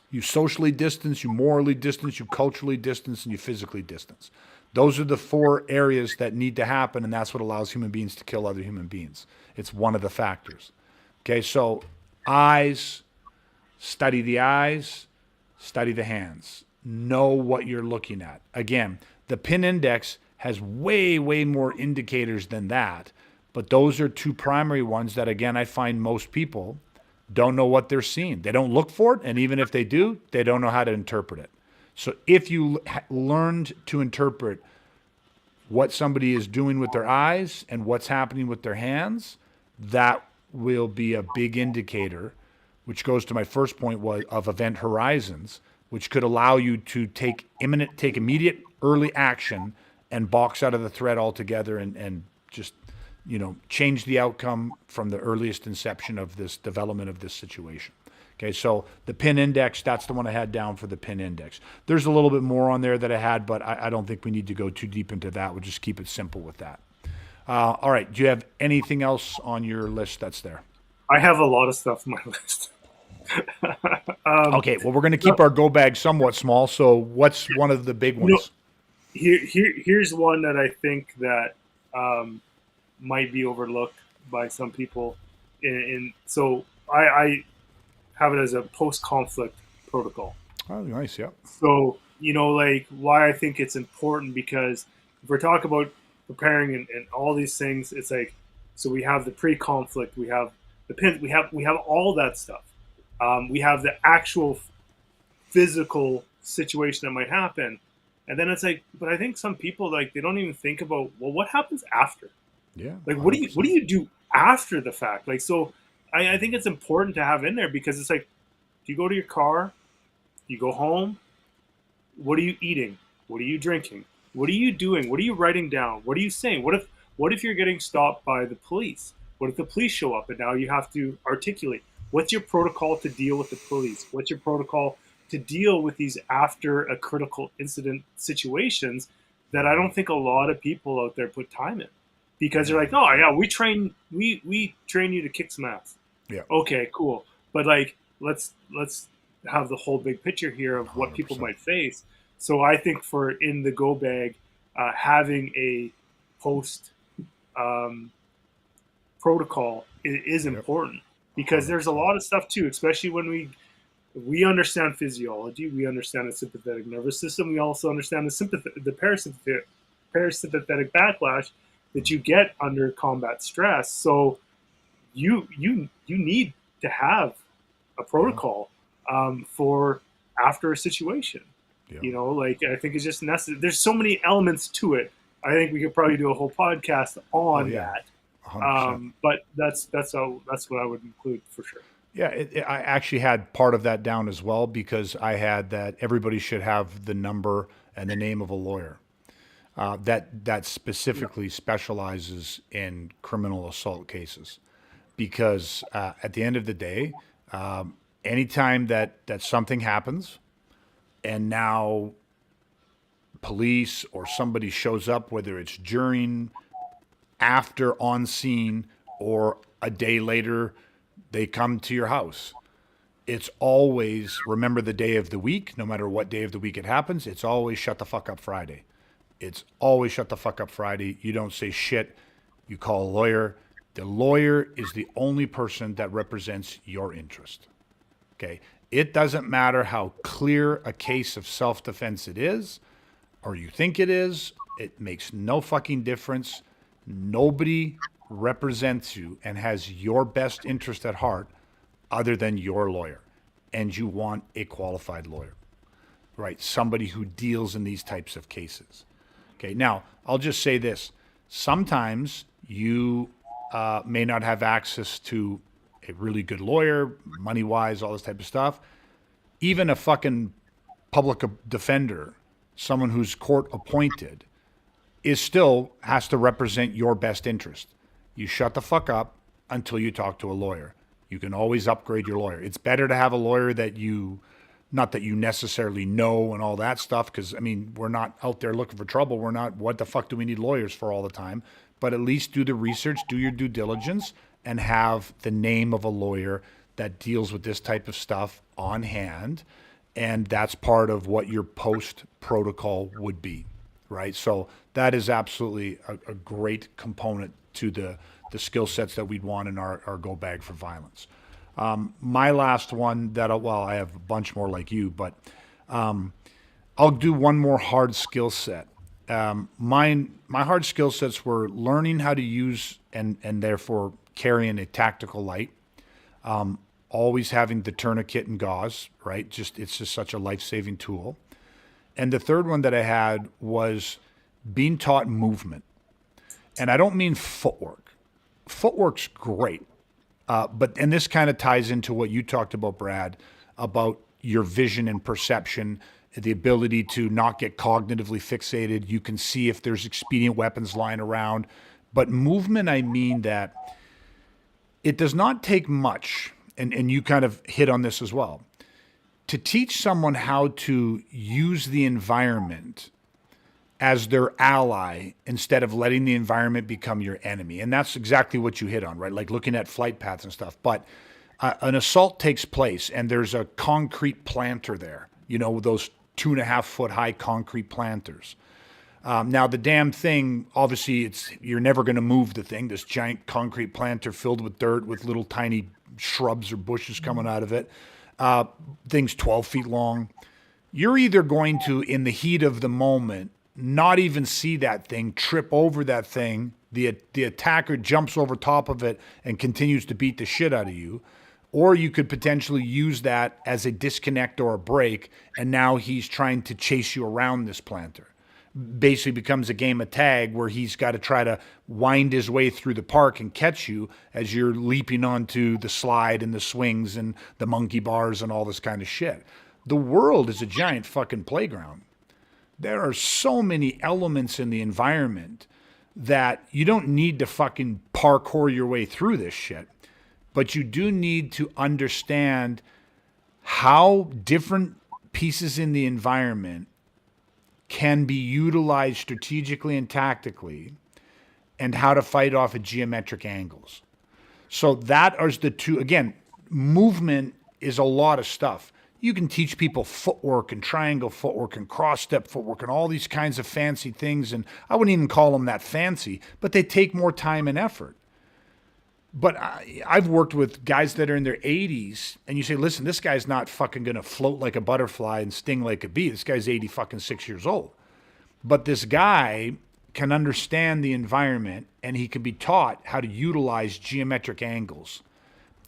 Speaker 1: you socially distance, you morally distance, you culturally distance, and you physically distance. Those are the four areas that need to happen, and that's what allows human beings to kill other human beings. It's one of the factors. Okay, so eyes, study the eyes, study the hands. Know what you're looking at. Again, the pin index has way, way more indicators than that, but those are two primary ones that, again, I find most people don't know what they're seeing. They don't look for it, and even if they do, they don't know how to interpret it. So if you learned to interpret what somebody is doing with their eyes and what's happening with their hands, that will be a big indicator, which goes to my first point of event horizons, which could allow you to take immediate early action and box out of the threat altogether and just change the outcome from the earliest inception of this development of this situation. Okay, so the pin index, that's the one I had down for the pin index. There's a little bit more on there that I had, but I don't think we need to go too deep into that. We'll just keep it simple with that. All right, do you have anything else on your list that's there?
Speaker 2: I have a lot of stuff on my list.
Speaker 1: Okay, well, we're going to keep our go bag somewhat small, so what's one of the big ones?
Speaker 2: Here's one that I think that might be overlooked by some people. So I have it as a post-conflict protocol.
Speaker 1: Oh, nice, yeah.
Speaker 2: So, why I think it's important, because if we're talking about preparing and all these things, it's like, so we have the pre-conflict, we have the pins, we have all that stuff. We have the actual physical situation that might happen. And then it's like, but I think some people, they don't even think about, well, what happens after?
Speaker 1: Yeah.
Speaker 2: What do you do after the fact? So I think it's important to have in there, because it's like, you go to your car, you go home, what are you eating? What are you drinking? What are you doing? What are you writing down? What are you saying? What if you're getting stopped by the police? What if the police show up and now you have to articulate? What's your protocol to deal with the police? What's your protocol to deal with these after a critical incident situations that I don't think a lot of people out there put time in? Because they're like, oh yeah, we train you to kick some ass.
Speaker 1: Yeah.
Speaker 2: Okay, cool. But let's have the whole big picture here of what 100%. People might face. So I think for in the go bag, having a post protocol is important, because 100%. There's a lot of stuff too, especially when we understand physiology, we understand the sympathetic nervous system, we also understand the parasympathetic backlash that you get under combat stress. So you need to have a protocol for after a situation. Yeah. I think it's just necessary. There's so many elements to it. I think we could probably do a whole podcast on that. 100%. But that's what I would include for sure.
Speaker 1: Yeah, I actually had part of that down as well, because I had that everybody should have the number and the name of a lawyer that specifically specializes in criminal assault cases. Because at the end of the day, anytime that something happens, and now police or somebody shows up, whether it's during, after, on scene, or a day later, they come to your house. It's always, remember the day of the week, no matter what day of the week it happens, it's always shut the fuck up Friday. It's always shut the fuck up Friday. You don't say shit. You call a lawyer. The lawyer is the only person that represents your interest. Okay? It doesn't matter how clear a case of self-defense it is, or you think it is. It makes no fucking difference. Nobody represents you and has your best interest at heart other than your lawyer. And you want a qualified lawyer, right? Somebody who deals in these types of cases. Okay, now, I'll just say this. Sometimes you may not have access to a really good lawyer, money-wise, all this type of stuff. Even a fucking public defender, someone who's court-appointed, is still has to represent your best interest. You shut the fuck up until you talk to a lawyer. You can always upgrade your lawyer. It's better to have a lawyer that you, not that you necessarily know and all that stuff, because, I mean, we're not out there looking for trouble. We're not, what the fuck do we need lawyers for all the time? But at least do the research, do your due diligence, and have the name of a lawyer that deals with this type of stuff on hand. And that's part of what your post protocol would be, right? So that is absolutely a great component to the skill sets that we'd want in our go bag for violence. My last one I have a bunch more like you, but I'll do one more hard skill set. My hard skill sets were learning how to use and therefore carrying a tactical light, always having the tourniquet and gauze, right? It's just such a life-saving tool. And the third one that I had was being taught movement. And I don't mean footwork. Footwork's great. And this kind of ties into what you talked about, Brad, about your vision and perception, the ability to not get cognitively fixated. You can see if there's expedient weapons lying around. But movement, I mean that it does not take much, and you kind of hit on this as well, to teach someone how to use the environment as their ally instead of letting the environment become your enemy. And that's exactly what you hit on, right? Like looking at flight paths and stuff. But an assault takes place and there's a concrete planter there, those 2.5 foot high concrete planters. Now the damn thing, obviously you're never going to move the thing, this giant concrete planter filled with dirt with little tiny shrubs or bushes coming out of it. Thing's 12 feet long. You're either going to, in the heat of the moment, not even see that thing, trip over that thing, the attacker jumps over top of it and continues to beat the shit out of you, or you could potentially use that as a disconnect or a break, and now he's trying to chase you around this planter. Basically becomes a game of tag where he's got to try to wind his way through the park and catch you as you're leaping onto the slide and the swings and the monkey bars and all this kind of shit. The world is a giant fucking playground. There are so many elements in the environment that you don't need to fucking parkour your way through this shit, but you do need to understand how different pieces in the environment can be utilized strategically and tactically, and how to fight off at geometric angles. So that is the two. Again, movement is a lot of stuff. You can teach people footwork and triangle footwork and cross-step footwork and all these kinds of fancy things. And I wouldn't even call them that fancy, but they take more time and effort. But I've worked with guys that are in their 80s, and you say, listen, this guy's not fucking going to float like a butterfly and sting like a bee. This guy's 86 years old. But this guy can understand the environment, and he can be taught how to utilize geometric angles,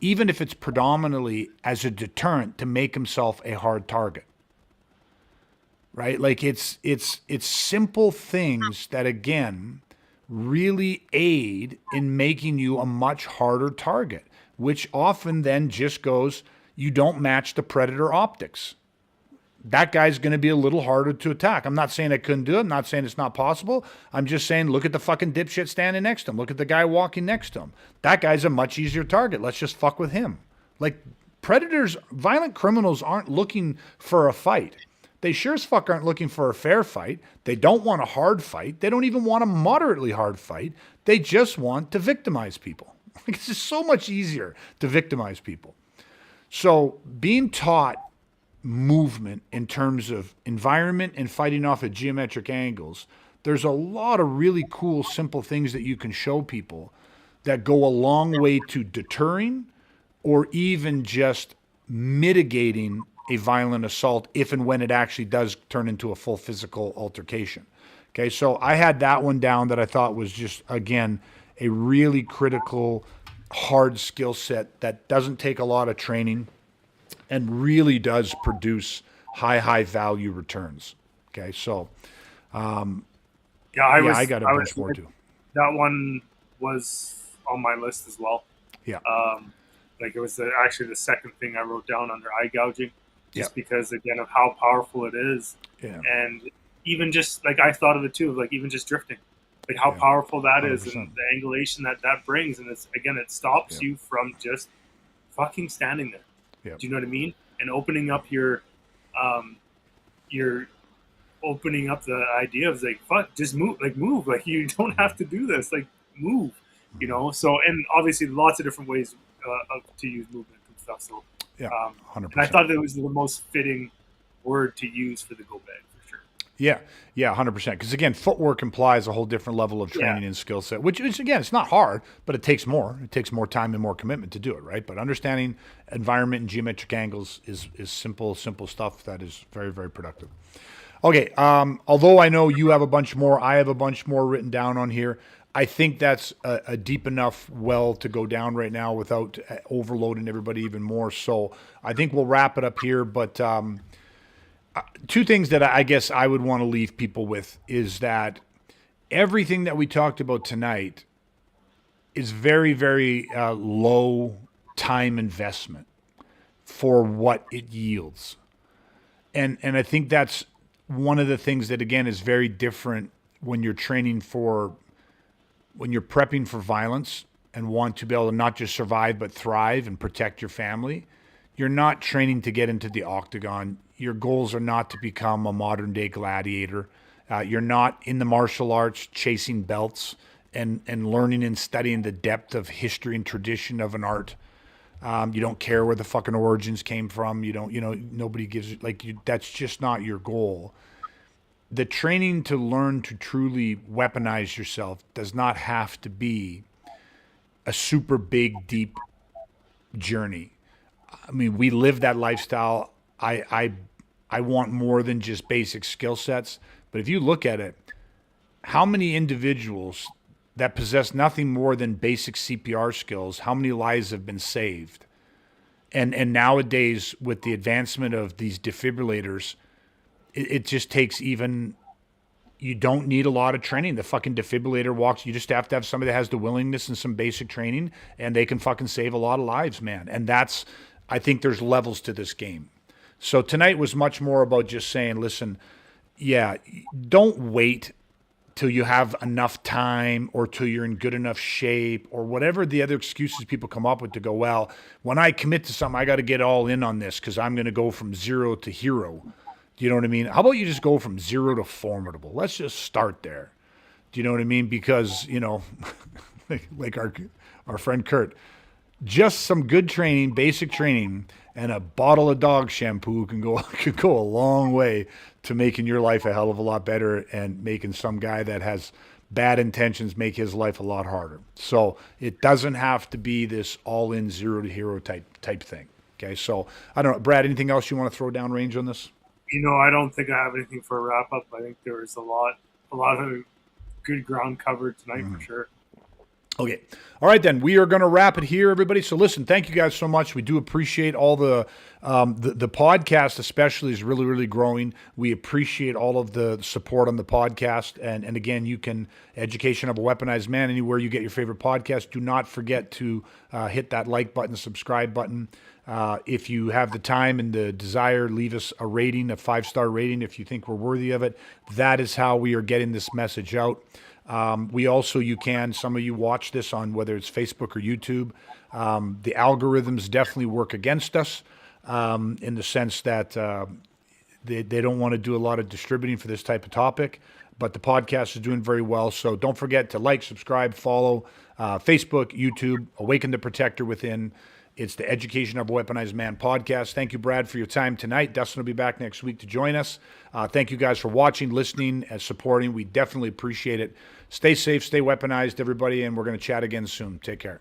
Speaker 1: even if it's predominantly as a deterrent to make himself a hard target. Right? Like it's simple things that, again, really aid in making you a much harder target, which often then just goes, you don't match the predator optics. That guy's going to be a little harder to attack. I'm not saying I couldn't do it. I'm not saying it's not possible. I'm just saying, look at the fucking dipshit standing next to him. Look at the guy walking next to him. That guy's a much easier target. Let's just fuck with him. Like, predators, violent criminals aren't looking for a fight. They sure as fuck aren't looking for a fair fight. They don't want a hard fight. They don't even want a moderately hard fight. They just want to victimize people. It's just so much easier to victimize people. So being taught movement in terms of environment and fighting off at geometric angles, there's a lot of really cool, simple things that you can show people that go a long way to deterring or even just mitigating a violent assault if and when it actually does turn into a full physical altercation. Okay, so I had that one down that I thought was just, again, a really critical, hard skill set that doesn't take a lot of training and really does produce high value returns. Okay, so I got a bunch more too.
Speaker 2: That one was on my list as well.
Speaker 1: Yeah.
Speaker 2: Like it was actually the second thing I wrote down under eye gouging, just because again of how powerful it is, and even just like I thought of it too, like even just drifting, like how powerful that 100%. Is, and the angulation that brings, and it's again it stops you from just fucking standing there. Yeah. Do you know what I mean? And opening up your opening up the idea of like fuck, just move, like you don't have to do this, like move, you know. So and obviously lots of different ways to use movement and stuff. So 100%. And I thought that was the most fitting word to use for the go bag for sure.
Speaker 1: Yeah, 100%. Because again, footwork implies a whole different level of training and skill set, which is again, it's not hard, but it takes more. It takes more time and more commitment to do it, right? But understanding environment and geometric angles is simple stuff that is very, very productive. Okay, although I know you have a bunch more, I have a bunch more written down on here. I think that's a deep enough well to go down right now without overloading everybody even more. So I think we'll wrap it up here. But two things that I guess I would want to leave people with is that everything that we talked about tonight is very, very low time investment for what it yields. And I think that's one of the things that, again, is very different when you're training for, when you're prepping for violence and want to be able to not just survive, but thrive and protect your family. You're not training to get into the octagon. Your goals are not to become a modern day gladiator. You're not in the martial arts chasing belts and learning and studying the depth of history and tradition of an art. You don't care where the fucking origins came from. You don't, nobody gives that's just not your goal. The training to learn to truly weaponize yourself does not have to be a super big, deep journey. I mean, we live that lifestyle. I want more than just basic skill sets. But if you look at it, how many individuals that possess nothing more than basic CPR skills, how many lives have been saved? And nowadays, with the advancement of these defibrillators, it just takes you don't need a lot of training. The fucking defibrillator walks. You just have to have somebody that has the willingness and some basic training, and they can fucking save a lot of lives, man. And I think there's levels to this game. So tonight was much more about just saying, listen, don't wait till you have enough time or till you're in good enough shape or whatever the other excuses people come up with to go, well, when I commit to something, I got to get all in on this because I'm going to go from zero to hero. Do you know what I mean? How about you just go from zero to formidable? Let's just start there. Do you know what I mean? Because, like our friend Kurt, just some good training, basic training, and a bottle of dog shampoo can go a long way to making your life a hell of a lot better and making some guy that has bad intentions make his life a lot harder. So it doesn't have to be this all-in zero to hero type thing. Okay, so I don't know, Brad, anything else you want to throw down range on this?
Speaker 2: I don't think I have anything for a wrap up. I think there was a lot of good ground covered tonight for sure.
Speaker 1: Okay. All right, then. We are going to wrap it here, everybody. So listen, thank you guys so much. We do appreciate all the podcast especially is really, really growing. We appreciate all of the support on the podcast. And again, you can, Education of a Weaponized Man, anywhere you get your favorite podcast. Do not forget to hit that like button, subscribe button. If you have the time and the desire, leave us a rating, a 5-star rating if you think we're worthy of it. That is how we are getting this message out. We also, some of you watch this on whether it's Facebook or YouTube. The algorithms definitely work against us in the sense that They don't want to do a lot of distributing for this type of topic, but the podcast is doing very well. So don't forget to like, subscribe, follow Facebook, YouTube, Awaken the Protector Within. It's the Education of a Weaponized Man podcast. Thank you, Brad, for your time tonight. Dustin will be back next week to join us. Thank you guys for watching, listening, and supporting. We definitely appreciate it. Stay safe, stay weaponized, everybody, and we're going to chat again soon. Take care.